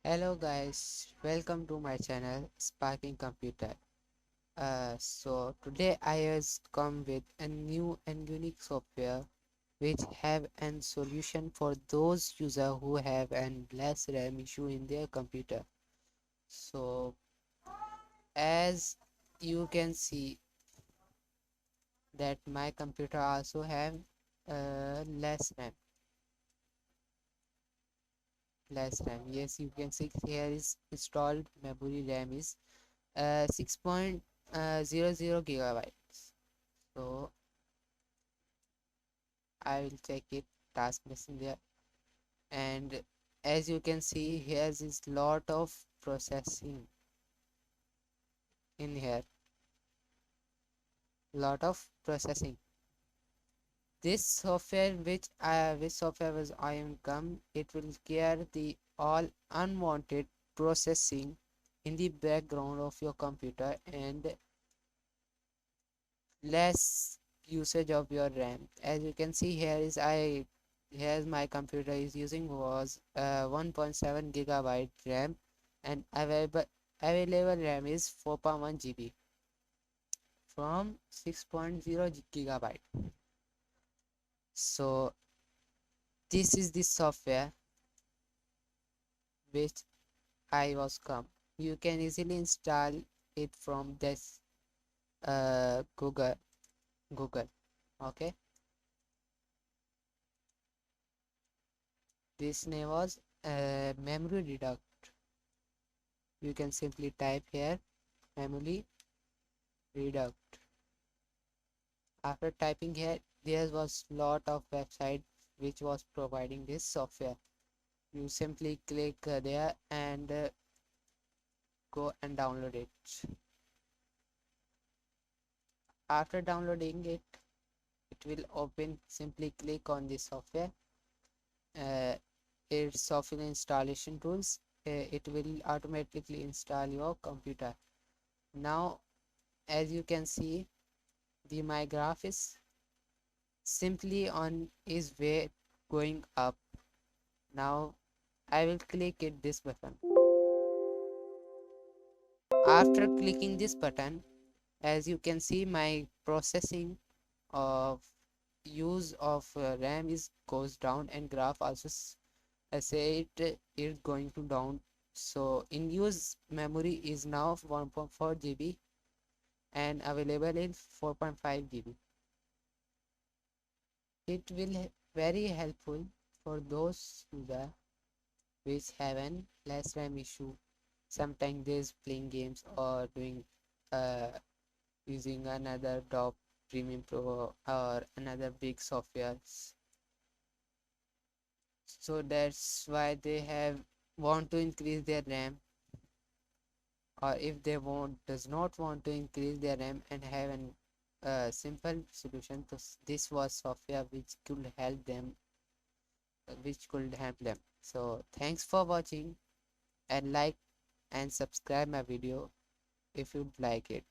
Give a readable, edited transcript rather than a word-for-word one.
Hello guys, welcome to my channel Sparking Computer. So today I has come with a new and unique software which have an solution for those user who have an less RAM issue in their computer. So as you can see that my computer also have less RAM. Yes, you can see here is installed memory RAM is 6.00 gigabytes. So I will check it task messenger, and as you can see here is lot of processing in here, lot of processing. This software was I am come, it will clear the all unwanted processing in the background of your computer and less usage of your RAM. As you can see here is here's my computer is using was 1.7 gigabyte RAM, and available RAM is 4.1 GB from 6.0 gigabyte. So this is the software which I was come. You can easily install it from this Google. Okay, this name was memory reduct. You can simply type here memory reduct. After typing here, there was lot of website which was providing this software. You simply click there and go and download it. After downloading it, it will open. Simply click on this software. uh, its software installation tools. It will automatically install your computer. Now as you can see, the my graph is simply on its way going up. Now I will click this button. After clicking this button, as you can see, my processing of use of RAM is goes down, and graph also say it is going to down. So in use memory is now 1.4 GB and available in 4.5 GB. It will very helpful for those user which have an less RAM issue. Sometimes there's playing games or doing uh, using another top premium pro or another big software. So that's why they have want to increase their RAM, or if they does not want to increase their RAM and have an simple solution to this was software which could help them. So thanks for watching, and like and subscribe my video if you'd like it.